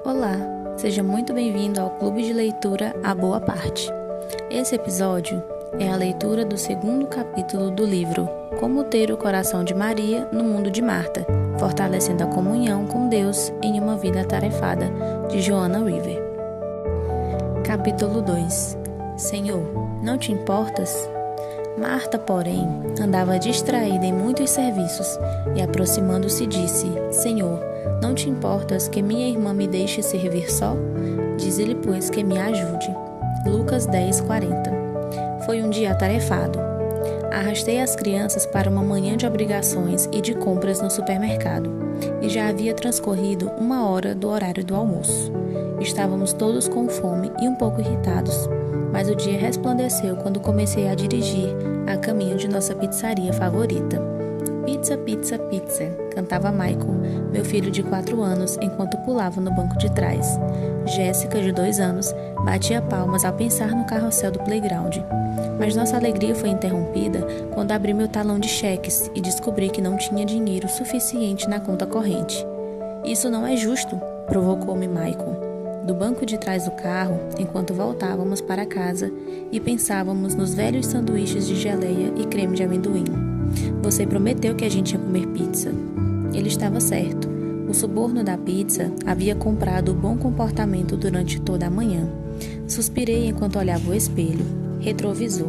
Olá, seja muito bem-vindo ao Clube de Leitura A Boa Parte. Esse episódio é a leitura do segundo capítulo do livro Como Ter o Coração de Maria no Mundo de Marta, fortalecendo a comunhão com Deus em uma vida atarefada, de Joanna River. Capítulo 2. Senhor, não te importas? Marta, porém, andava distraída em muitos serviços e, aproximando-se, disse: Senhor, não te importas que minha irmã me deixe servir só? Dize-lhe, pois, que me ajude. Lucas 10:40. Foi um dia atarefado. Arrastei as crianças para uma manhã de obrigações e de compras no supermercado, e já havia transcorrido 1 hora do horário do almoço. Estávamos todos com fome e um pouco irritados, mas o dia resplandeceu quando comecei a dirigir a caminho de nossa pizzaria favorita. Pizza, pizza, pizza, cantava Michael, meu filho de 4 anos, enquanto pulava no banco de trás. Jéssica, de 2 anos, batia palmas ao pensar no carrossel do playground. Mas nossa alegria foi interrompida quando abri meu talão de cheques e descobri que não tinha dinheiro suficiente na conta corrente. Isso não é justo, provocou-me Michael, do banco de trás do carro, enquanto voltávamos para casa e pensávamos nos velhos sanduíches de geleia e creme de amendoim. Você prometeu que a gente ia comer pizza. Ele estava certo. O suborno da pizza havia comprado o bom comportamento durante toda a manhã. Suspirei enquanto olhava o espelho, retrovisor.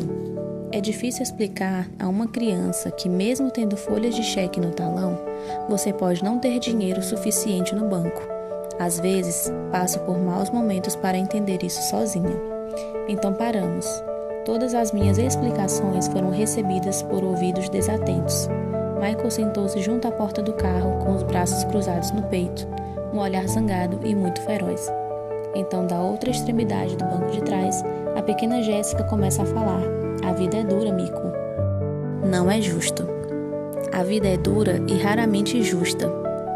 É difícil explicar a uma criança que, mesmo tendo folhas de cheque no talão, você pode não ter dinheiro suficiente no banco. Às vezes, passo por maus momentos para entender isso sozinha. Então paramos. Todas as minhas explicações foram recebidas por ouvidos desatentos. Michael sentou-se junto à porta do carro, com os braços cruzados no peito, um olhar zangado e muito feroz. Então, da outra extremidade do banco de trás, a pequena Jéssica começa a falar. A vida é dura, Mico. Não é justo. A vida é dura e raramente justa,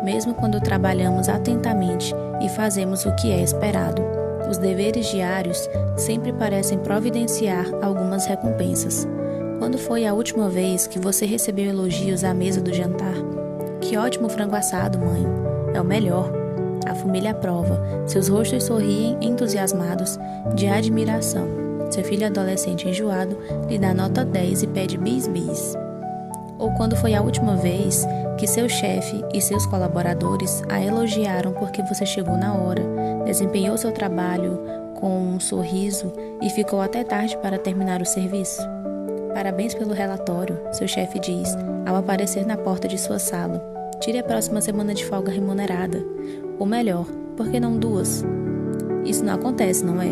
mesmo quando trabalhamos atentamente e fazemos o que é esperado. Os deveres diários sempre parecem providenciar algumas recompensas. Quando foi a última vez que você recebeu elogios à mesa do jantar? Que ótimo frango assado, mãe. É o melhor. A família aprova. Seus rostos sorriem entusiasmados de admiração. Seu filho adolescente enjoado lhe dá nota 10 e pede bis-bis. Ou quando foi a última vez que seu chefe e seus colaboradores a elogiaram porque você chegou na hora, desempenhou seu trabalho com um sorriso e ficou até tarde para terminar o serviço? Parabéns pelo relatório, seu chefe diz, ao aparecer na porta de sua sala. Tire a próxima semana de folga remunerada. Ou melhor, por que não 2? Isso não acontece, não é?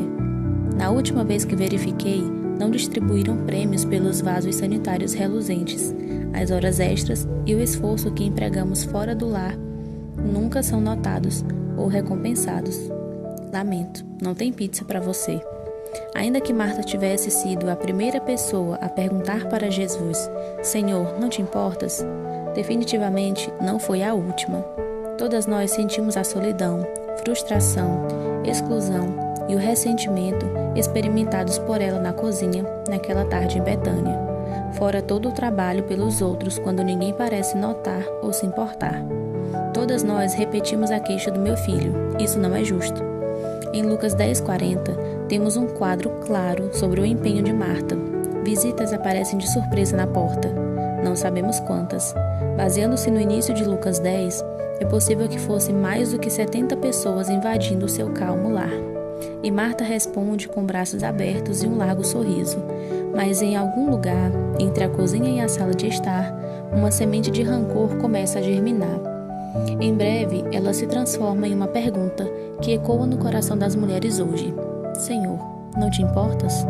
Na última vez que verifiquei, não distribuíram prêmios pelos vasos sanitários reluzentes. As horas extras e o esforço que empregamos fora do lar nunca são notados ou recompensados. Lamento, não tem pizza para você. Ainda que Marta tivesse sido a primeira pessoa a perguntar para Jesus, Senhor, não te importas? Definitivamente não foi a última. Todas nós sentimos a solidão, frustração, exclusão e o ressentimento experimentados por ela na cozinha naquela tarde em Betânia. Fora todo o trabalho pelos outros quando ninguém parece notar ou se importar. Todas nós repetimos a queixa do meu filho. Isso não é justo. Em Lucas 10:40, temos um quadro claro sobre o empenho de Marta. Visitas aparecem de surpresa na porta. Não sabemos quantas. Baseando-se no início de Lucas 10, é possível que fossem mais do que 70 pessoas invadindo o seu calmo lar. E Marta responde com braços abertos e um largo sorriso. Mas em algum lugar, entre a cozinha e a sala de estar, uma semente de rancor começa a germinar. Em breve, ela se transforma em uma pergunta que ecoa no coração das mulheres hoje. Senhor, não te importas?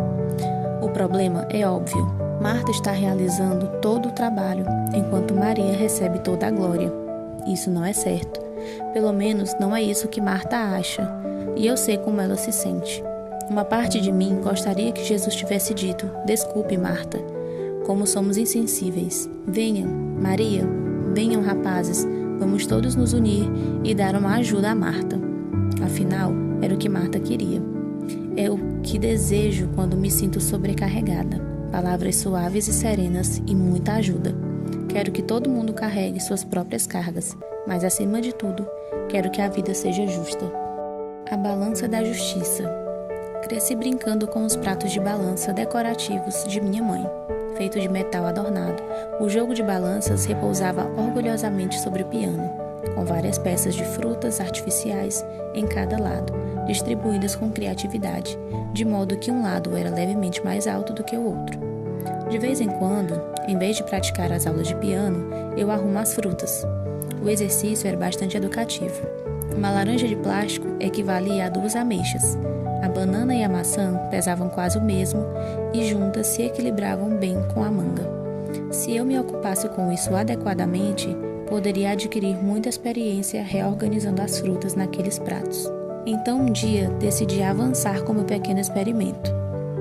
O problema é óbvio. Marta está realizando todo o trabalho, enquanto Maria recebe toda a glória. Isso não é certo. Pelo menos não é isso que Marta acha. E eu sei como ela se sente. Uma parte de mim gostaria que Jesus tivesse dito, desculpe, Marta. Como somos insensíveis. Venham, Maria, venham, rapazes, vamos todos nos unir e dar uma ajuda a Marta. Afinal, era o que Marta queria. É o que desejo quando me sinto sobrecarregada. Palavras suaves e serenas e muita ajuda. Quero que todo mundo carregue suas próprias cargas, mas acima de tudo, quero que a vida seja justa. A balança da justiça. Cresci brincando com os pratos de balança decorativos de minha mãe, feito de metal adornado. O jogo de balanças repousava orgulhosamente sobre o piano, com várias peças de frutas artificiais em cada lado, distribuídas com criatividade, de modo que um lado era levemente mais alto do que o outro. De vez em quando, em vez de praticar as aulas de piano, eu arrumo as frutas. O exercício era bastante educativo. Uma laranja de plástico equivalia a 2 ameixas. A banana e a maçã pesavam quase o mesmo e juntas se equilibravam bem com a manga. Se eu me ocupasse com isso adequadamente, poderia adquirir muita experiência reorganizando as frutas naqueles pratos. Então um dia decidi avançar com meu pequeno experimento.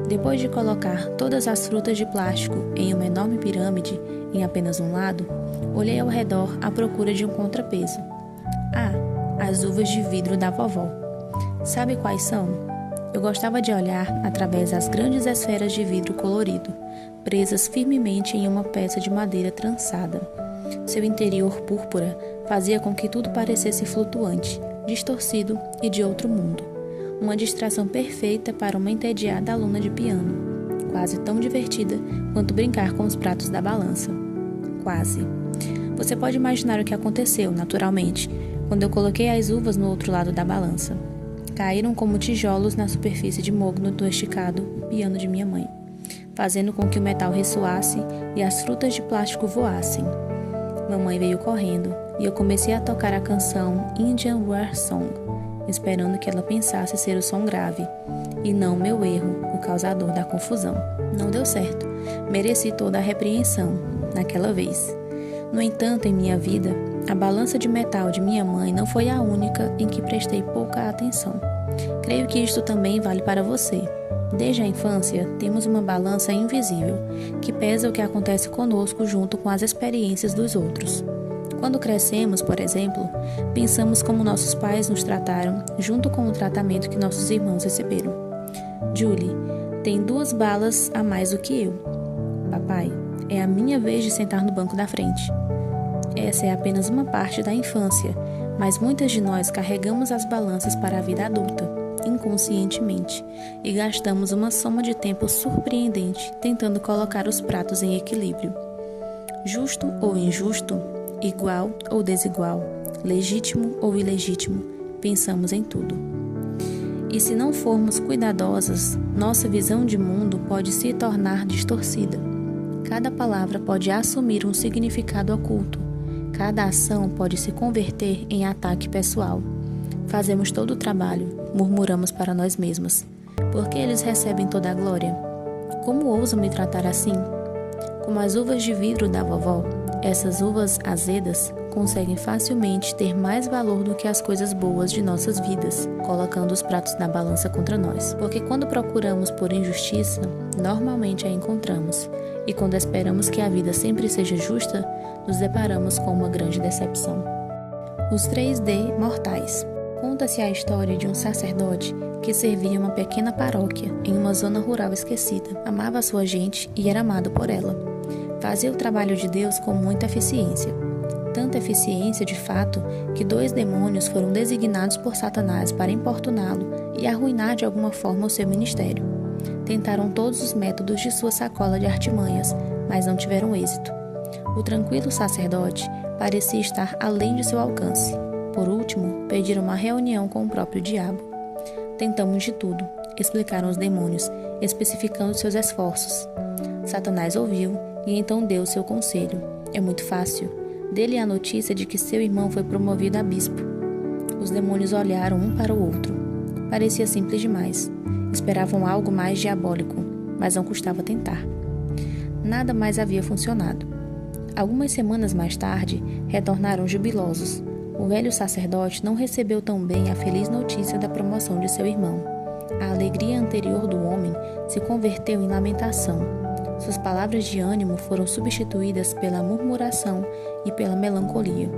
Depois de colocar todas as frutas de plástico em uma enorme pirâmide em apenas um lado, olhei ao redor à procura de um contrapeso. As uvas de vidro da vovó. Sabe quais são? Eu gostava de olhar através das grandes esferas de vidro colorido, presas firmemente em uma peça de madeira trançada. Seu interior púrpura fazia com que tudo parecesse flutuante, distorcido e de outro mundo. Uma distração perfeita para uma entediada aluna de piano, quase tão divertida quanto brincar com os pratos da balança. Quase. Você pode imaginar o que aconteceu, naturalmente, quando eu coloquei as uvas no outro lado da balança. Caíram como tijolos na superfície de mogno do esticado piano de minha mãe, fazendo com que o metal ressoasse e as frutas de plástico voassem. Mamãe veio correndo e eu comecei a tocar a canção Indian War Song, esperando que ela pensasse ser o som grave, e não meu erro, o causador da confusão. Não deu certo. Mereci toda a repreensão, naquela vez. No entanto, em minha vida, a balança de metal de minha mãe não foi a única em que prestei pouca atenção. Creio que isto também vale para você. Desde a infância, temos uma balança invisível, que pesa o que acontece conosco junto com as experiências dos outros. Quando crescemos, por exemplo, pensamos como nossos pais nos trataram, junto com o tratamento que nossos irmãos receberam. Julie, tem 2 balas a mais do que eu. Papai, é a minha vez de sentar no banco da frente. Essa é apenas uma parte da infância, mas muitas de nós carregamos as balanças para a vida adulta, inconscientemente, e gastamos uma soma de tempo surpreendente tentando colocar os pratos em equilíbrio. Justo ou injusto, igual ou desigual, legítimo ou ilegítimo, pensamos em tudo. E se não formos cuidadosas, nossa visão de mundo pode se tornar distorcida. Cada palavra pode assumir um significado oculto. Cada ação pode se converter em ataque pessoal. Fazemos todo o trabalho, murmuramos para nós mesmos. Por que eles recebem toda a glória? Como ousam me tratar assim? Como as uvas de vidro da vovó, essas uvas azedas conseguem facilmente ter mais valor do que as coisas boas de nossas vidas, colocando os pratos na balança contra nós. Porque quando procuramos por injustiça, normalmente a encontramos. E quando esperamos que a vida sempre seja justa, nos deparamos com uma grande decepção. Os 3D mortais. Conta-se a história de um sacerdote que servia uma pequena paróquia em uma zona rural esquecida. Amava a sua gente e era amado por ela. Fazia o trabalho de Deus com muita eficiência. Tanta eficiência, de fato, que 2 demônios foram designados por Satanás para importuná-lo e arruinar de alguma forma o seu ministério. Tentaram todos os métodos de sua sacola de artimanhas, mas não tiveram êxito. O tranquilo sacerdote parecia estar além de seu alcance. Por último, pediram uma reunião com o próprio diabo. Tentamos de tudo, explicaram os demônios, especificando seus esforços. Satanás ouviu e então deu seu conselho. É muito fácil. Dê-lhe a notícia de que seu irmão foi promovido a bispo. Os demônios olharam um para o outro. Parecia simples demais. Esperavam algo mais diabólico, mas não custava tentar. Nada mais havia funcionado. Algumas semanas mais tarde, retornaram jubilosos. O velho sacerdote não recebeu tão bem a feliz notícia da promoção de seu irmão. A alegria anterior do homem se converteu em lamentação. Suas palavras de ânimo foram substituídas pela murmuração e pela melancolia.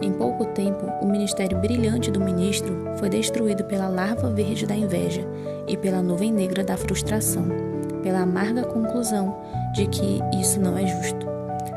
Em pouco tempo, o ministério brilhante do ministro foi destruído pela larva verde da inveja e pela nuvem negra da frustração, pela amarga conclusão de que isso não é justo.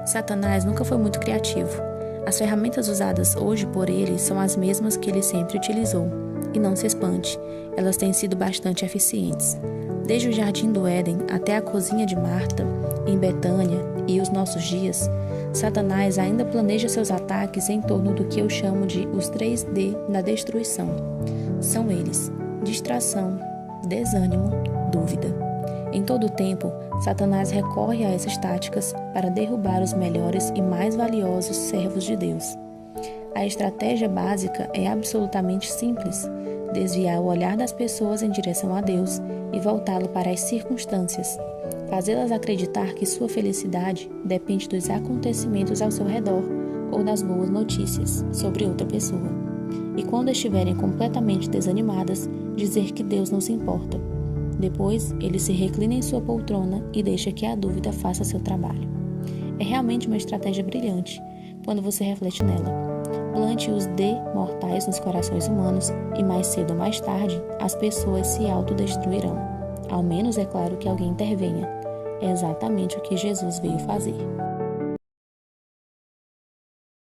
Satanás nunca foi muito criativo. As ferramentas usadas hoje por ele são as mesmas que ele sempre utilizou: E não se espante, elas têm sido bastante eficientes. Desde o Jardim do Éden até a cozinha de Marta, em Betânia e os nossos dias, Satanás ainda planeja seus ataques em torno do que eu chamo de os 3D da destruição. São eles: distração, desânimo, dúvida. Em todo o tempo, Satanás recorre a essas táticas para derrubar os melhores e mais valiosos servos de Deus. A estratégia básica é absolutamente simples: desviar o olhar das pessoas em direção a Deus e voltá-lo para as circunstâncias, fazê-las acreditar que sua felicidade depende dos acontecimentos ao seu redor ou das boas notícias sobre outra pessoa. E quando estiverem completamente desanimadas, dizer que Deus não se importa. Depois, ele se reclina em sua poltrona e deixa que a dúvida faça seu trabalho. É realmente uma estratégia brilhante quando você reflete nela. Plante os mortais nos corações humanos e mais cedo ou mais tarde, as pessoas se autodestruirão. Ao menos é claro que alguém intervenha. É exatamente o que Jesus veio fazer.